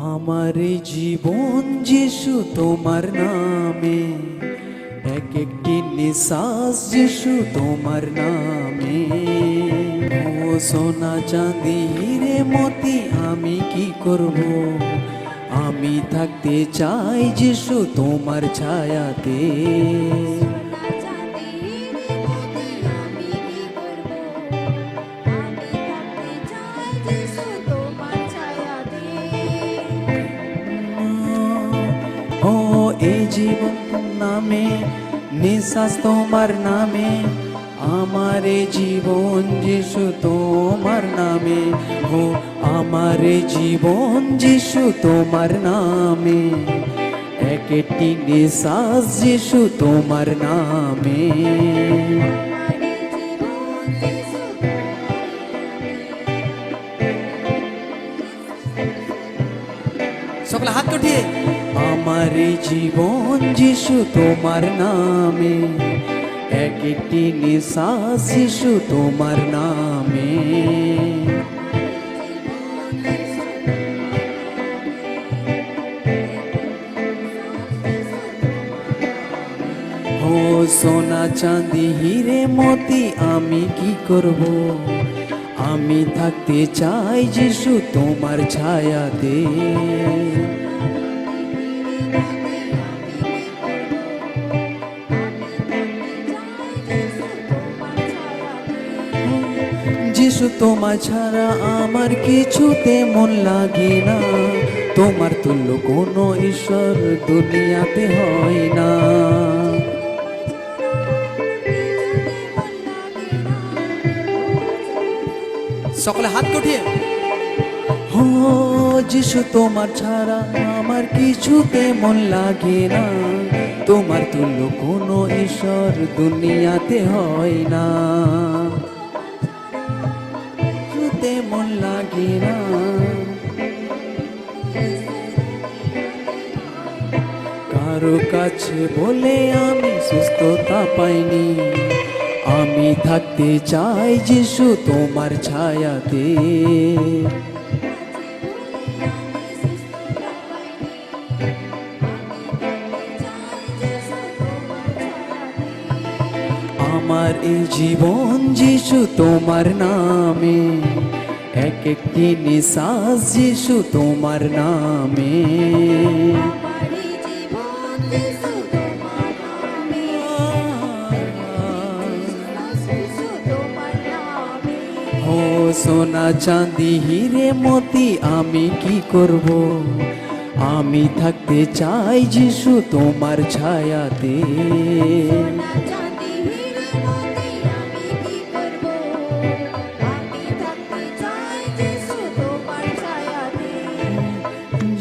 আমার এই জীবন যিশু তোমার নামে, এক একটি নিঃশ্বাস যিশু তোমার নামে। ও সোনা চাঁদি হিরে মতি আমি কি করব, আমি থাকতে চাই যিশু তোমার ছায়াতে। ও এই জীবন নামে, নিঃশ্বাস তোমার নামে, আমার এই জীবন যিশু তোমার নামে। ও আমার এই জীবন যিশু তোমার নামে, এক একটি নিঃশ্বাস যিশু তোমার নামে। সকলে হাত উঠিয়ে, আমার এই জীবন যিশু তোমার নামে, এক একটি নিঃশ্বাস যিশু তোমার নামে। ও সোনা চাঁদি হিরে মতি আমি কি করব, আমি থাকতে চাই যিশু তোমার ছায়াতে। যিশু তোমার ছাড়া আমার কিছুতে মন লাগে না, তোমার তুল্য কোনো ঈশ্বর দুনিয়াতে হয় না। সকলে হাত উঠিয়ে, ও যিশু তোমার ছাড়া আমার কিছুতে মন লাগে না, তোমার তুল্য কোনো ঈশ্বর দুনিয়াতে হয় না। কিছুতে মন লাগে না, কারো কাছে বলে আমি সুস্থতা পাইনি, আমি থাকতে চাই যিশু তোমার ছায়াতে। আমার এই জীবন যিশু তোমার নামে, এক একটি নিঃশ্বাস যিশু তোমার নামে। ও সোনা চাঁদি হিরে মতি আমি কি করব, আমি থাকতে চাই যিশু তোমার ছায়াতে।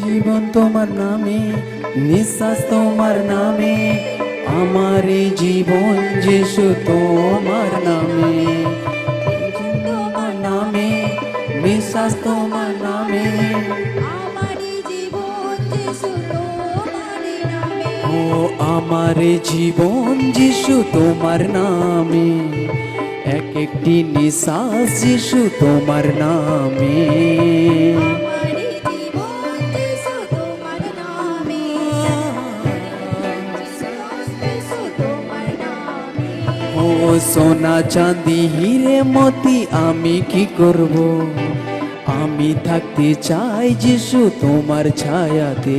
জীবন তোমার নামে, নিঃশ্বাস তোমার নামে, আমার এই জীবন যিশু তোমার নামে। তোমার নামে, নিঃশ্বাস তোমার নামে, ও আমার এই জীবন যিশু তোমার নামে, এক একটি নিঃশ্বাস যিশু তোমার নামে। ও সোনা চাঁদি হিরে মতি আমি কি করব, আমি থাকতে চাই যিশু তোমার ছায়াতে।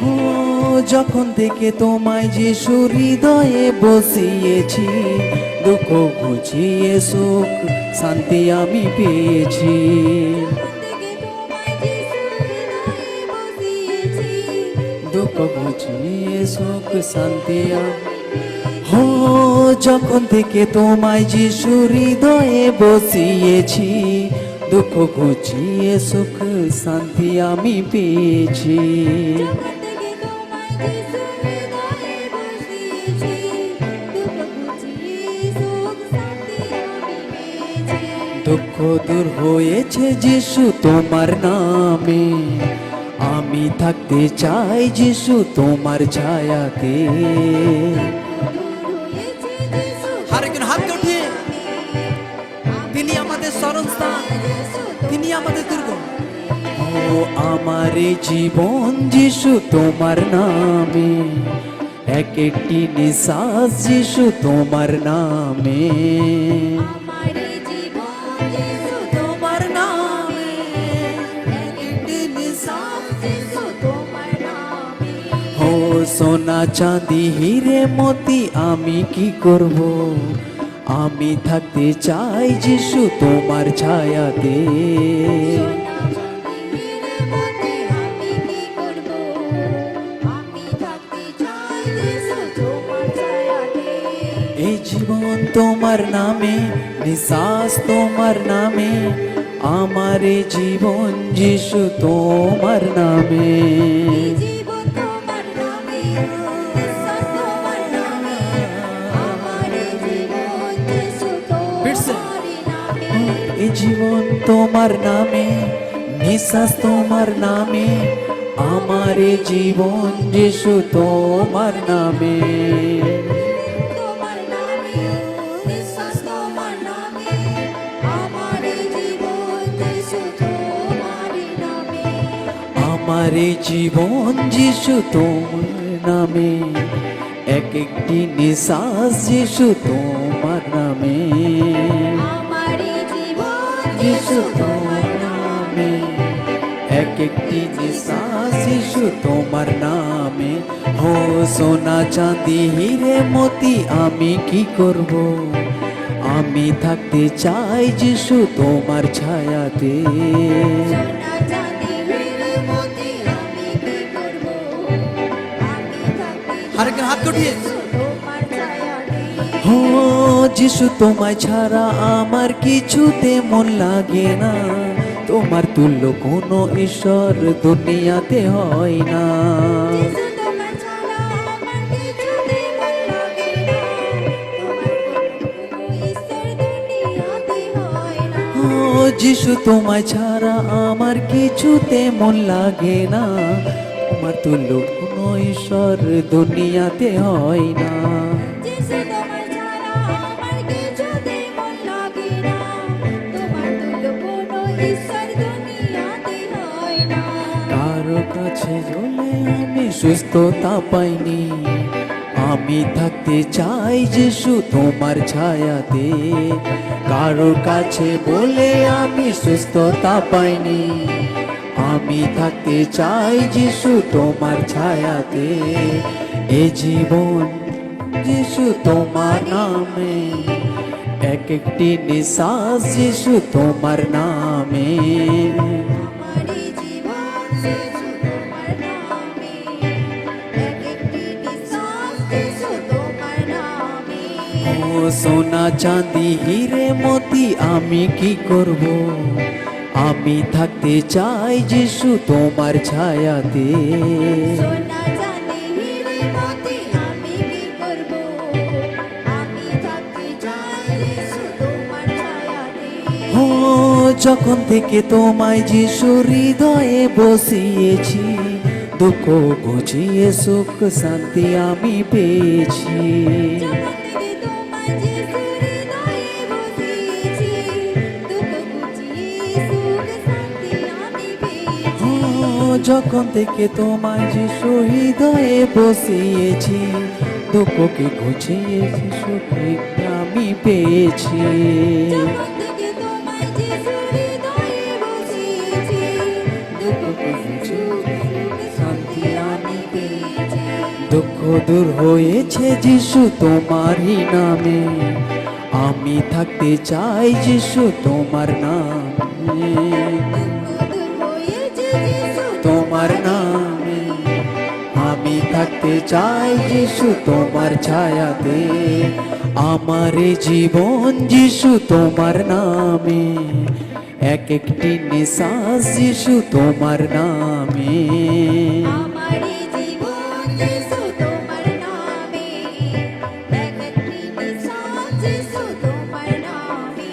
ও যখন থেকে তোমায় যিশু হৃদয়ে বসিয়েছি, দুঃখ ঘুচিয়ে সুখ শান্তি আমি পেয়েছি। দুঃখ ঘুচিয়ে সুখ শান্তি হো, যখন থেকে তোমায় যিশু হৃদয়ে বসিয়েছি, দুঃখ ঘুচিয়ে সুখ শান্তি আমি পেয়েছি। দুঃখ দূর হয়েছে যিশু তোমার নামে, আমি থাকতে চাই যিশু তোমার ছায়াতে। শরণস্থান, তিনি আমাদের দুর্গ। ও আমার জীবন যিশু তোমার নামে, এক একটি নিঃশ্বাস যিশু তোমার নামে, আমার জীবন যিশু তোমার নামে, এক একটি নিঃশ্বাস যিশু তোমার নামে। ও সোনা চাঁদি হিরে মতি আমি কি করব, আমি থাকতে চাই যিশু তোমার ছায়াতে। সোনা চাঁদির মধ্যে আমি কি করব, আমি থাকতে চাই যিশু তোমার ছায়াতে। এই জীবন তোমার নামে, নিঃশ্বাস তোমার নামে, আমার এই জীবন যিশু তোমার নামে। এই জীবন তোমার নামে, নিঃশ্বাস তোমার নামে, আমার এই জীবন যিশু তোমার নামে। এই জীবন তোমার নামে, নিঃশ্বাস তোমার নামে, আমার এই জীবন যিশু তোমার নামে। তোমার নামে, নিঃশ্বাস তোমার নামে, আমার এই জীবন যিশু তোমার নামে। আমার এই জীবন যিশু তোমার নামে, এক একটি নিঃশ্বাস যিশু তোমার নামে, আমার এই জীবন যিশু যিশু তোমার নামে, এক একটি নিঃশ্বাস যিশু তোমার নামে। ও সোনা চাঁদি হিরে মতি আমি কি করব, আমি থাকতে চাই যিশু তোমার ছায়াতে। সোনা চাঁদি হিরে মতি আমি কি করব, আমি থাকতে আরেকজন হাত উঠিয়ে। যিশু তোমার ছায়াতে। ও যিশু তোমায় ছাড়া আমার কিছুতে মন লাগে না, তোমার তুল্য কোনো ঈশ্বর দুনিয়াতে হয় না। যিশু তোমার ছাড়া আমার কিছুতে মন লাগে না, তোমার কোনো ঈশ্বর দুনিয়াতে হয় না। ও যিশু তোমায় ছাড়া আমার কিছুতে মন লাগে না, তোমার তুল্য কোনো ঈশ্বর দুনিয়াতে হয় না। যিশু তোমার ছাড়া আমার কিছুতে মন লাগে না, তোমার তুল্য কোনো ঈশ্বর দুনিয়াতে হয় না। কারো কাছে গেলে আমি সুস্থতা পাইনি, আমি থাকতে চাই যিশু তোমার ছায়াতে। কারো কাছে বলে আমি সুস্থতা পাইনি, আমি থাকতে চাই যিশু তোমার ছায়াতে। এ জীবন যিশু তোমার নামে, এক একটি নিঃশ্বাস যিশু তোমার নামে। আমার এই জীবন যিশু তোমার নামে, এক একটি নিঃশ্বাস যিশু তোমার নামে। ও সোনা চাঁদি হিরে মতি আমি কি করব, আমি থাকতে চাই যিশু তোমার ছায়াতে। সোনা চাঁদি হিরে মতি আমি কি করব, আমি থাকতে চাই যিশু তোমার ছায়াতে। ও যখন থেকে তোমায় যিশু হৃদয়ে বসিয়েছি, দুঃখ ঘুচিয়ে সুখ শান্তি আমি পেয়েছি। যখন থেকে তোমায় যিশু হৃদয়ে বসিয়েছি, দুঃখ ঘুচিয়ে সুখ শান্তি আমি পেয়েছি। ও যখন থেকে তোমায় যিশু হৃদয়ে বসিয়েছি, দুঃখকে ঘুচিয়েছি সুখে আমি পেয়েছি। যখন থেকে তোমায় যিশু হৃদয়ে বসিয়েছি, দুঃখ ঘুচিয়ে সুখ শান্তি আমি পেয়েছি। দুঃখ দূর হয়েছে যিশু তোমারই নামে, আমি থাকতে চাই যিশু তোমার নামে। দুঃখ দূর হয়েছে যিশু তোমার নামে আমি থাকতে চাই যিশু তোমার ছায়াতে। আমার এই জীবন যিশু তোমার নামে, এক একটি নিঃশ্বাস যিশু তোমার নামে। আমার এই জীবন যিশু তোমার নামে, এক একটি নিঃশ্বাস যিশু তোমার নামে।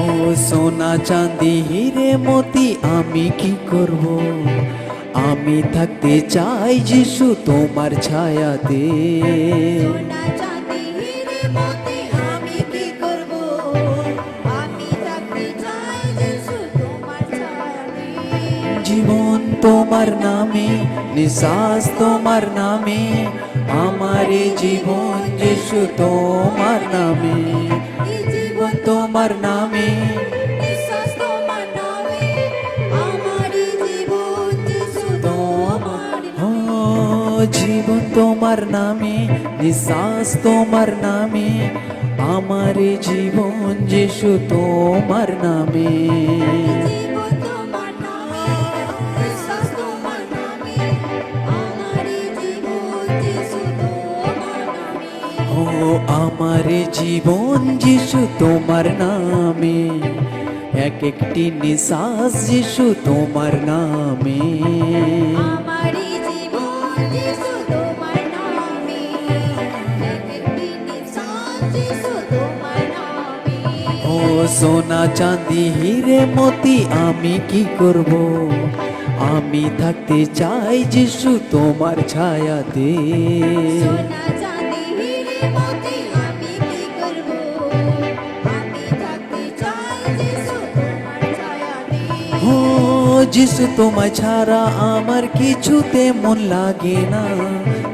ও সোনা চাঁদি হিরে মতি আমি কি করব, আমি থাকতে চাই যিশু তোমার ছায়াতে। সোনা চাঁদি হিরে মতি আমি কি করব, আমি থাকতে চাই তোমার নামে, নিঃশ্বাস তোমার নামে, আমার এই জীবন যিশু তোমার নামে, এই জীবন তোমার নামে, নিঃশ্বাস তোমার নামে, আমার এই জীবন যিশু তোমার ও নামে। জীবন তোমার নামে, নিঃশ্বাস তোমার নামে, আমার এই জীবন যিশু তোমার নামে। জীবন তোমার নামে, নিঃশ্বাস তোমার নামে, আমার এই জীবন যিশু তোমার নামে। ও আমার এই জীবন যিশু তোমার নামে, এক একটি নিঃশ্বাস যিশু তোমার নামে। আমার এই জীবন যিশু তোমার নামে, এক একটি নিঃশ্বাস যিশু তোমার নামে। ও সোনা চাঁদি হিরে মতি আমি কি করব, আমি থাকতে চাই যিশু তোমার ছায়াতে। সোনা চাঁদি হিরে মতি আমি কি করব, আমি থাকতে চাই যিশু তোমার ছায়াতে। ও যিশু তোমায় ছাড়া আমার কিছুতে মন লাগে না,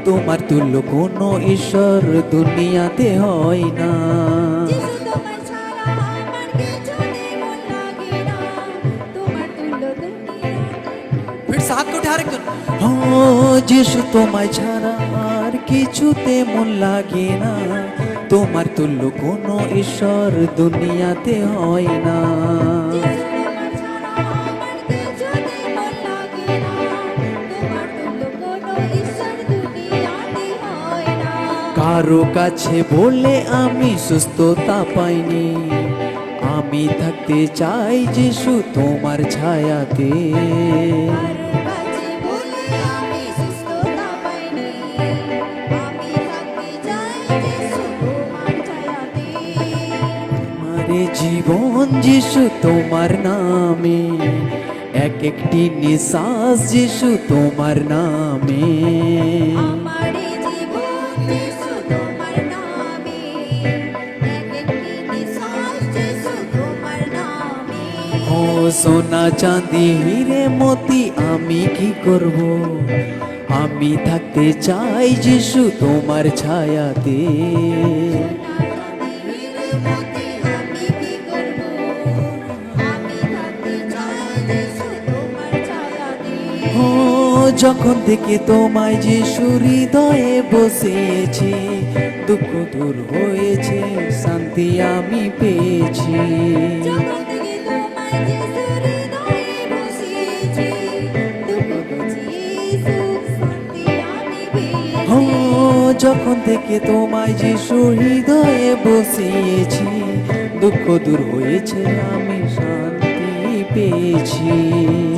তোমার তুল্য কোনো ঈশ্বর দুনিয়াতে হয় না। যিশু তোমার ছাড়া আমার কিছুতে মন লাগে না, তোমার তুল্য দুনিয়াতে। ও যিশু তোমায় ছাড়া আর কিছুতে মন লাগে না, তোমার তুল্য কোনো ঈশ্বর দুনিয়াতে হয় না। যিশু তোমার ছাড়া আমার কিছুতে মন লাগে না, তোমার তুল্য কোনো ঈশ্বর দুনিয়াতে হয় না। কারো কাছে বলে আমি সুস্থতা পাইনি, আমি থাকতে চাই যিশু তোমার ছায়াতে। কারোর কাছে বলে আমি সুস্থতা পাইনি, আমি থাকতে চাই যিশু তোমার ছায়াতে। আমারে জীবন যিশু তোমার নামে, এক একটি নিঃশ্বাস যিশু তোমার নামে। আমার এই জীবন যিশু তোমার নামে, এক একটি নিঃশ্বাস যিশু তোমার নামে। ও সোনা চাঁদি হিরে মতি আমি কি করব, আমি থাকতে চাই যিশু তোমার ছায়াতে। হিরে মতি আমি কি করব, আমি থাকতে চাই যিশু তোমার ছায়াতে। ও যখন থেকে তোমায় যিশু হৃদয়ে বসিয়েছি, দুঃখ দূর হয়েছে, শান্তি আমি পেয়েছি। যখন থেকে তোমায় যিশু হৃদয়ে বসিয়েছি, দুঃখ বুঝিয়ে সুখ শান্তি আমি ও পেয়েছি। যখন থেকে তোমায় যিশু হৃদয়ে বসিয়েছি, দুঃখ দূর হয়েছে, আমি শান্তি পেয়েছি।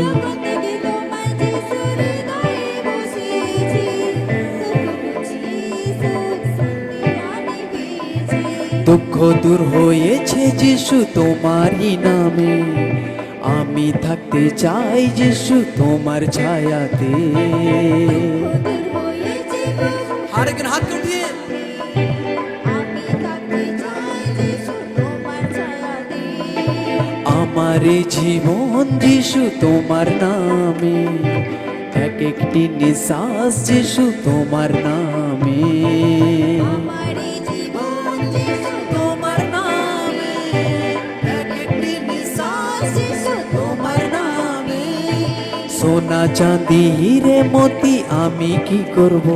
যখন থেকে তোমায় যিশু হৃদয়ে বসিয়েছি, দুঃখ বুঝিয়ে সুখ শান্তি আমি পেয়েছি। দুঃখ দূর হয়েছে যিশু তোমারই নামে, আমি থাকতে চাই যিশু তোমার ছায়াতে। দূর হয়েছে আরেকজন হাত উঠিয়ে আমি থাকতে চাই যিশু তোমার ছায়াতে। আমার এই জীবন যিশু তোমার নামে, এক একটি নিঃশ্বাস যিশু তোমার নামে। আমার এই জীবন যিশু তোমার নামে, এক একটি নিঃশ্বাস যিশু তোমার নামে। সোনা চাঁদি হিরে মতি আমি কি করব,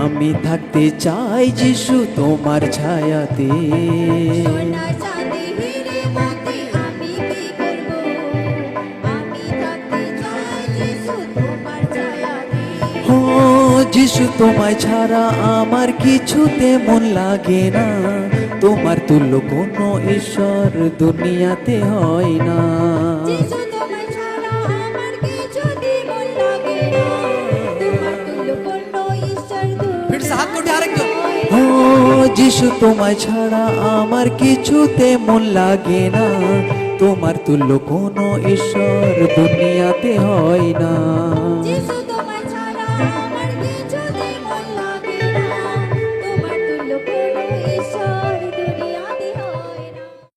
আমি থাকতে চাই যিশু তোমার ছায়াতে। সোনা চাঁদি হিরে মতি আমি কি করব, আমি থাকতে চাই যিশু তোমার ছায়াতে। ও যিশু তোমায় ছাড়া আমার কিছুতে মন লাগে না, তোমার তুল্য কোনো ঈশ্বর দুনিয়াতে হয় না। যিশু তোমায় ছাড়া আমার কিছুতে মন লাগে না, তোমার তুল্য কোনো ঈশ্বর দুনিয়াতে হয় না। ও যিশু তোমায় ছাড়া আমার কিছুতে মন লাগে না, তোমার তুল্য কোনো ঈশ্বর দুনিয়াতে হয় না। যিশু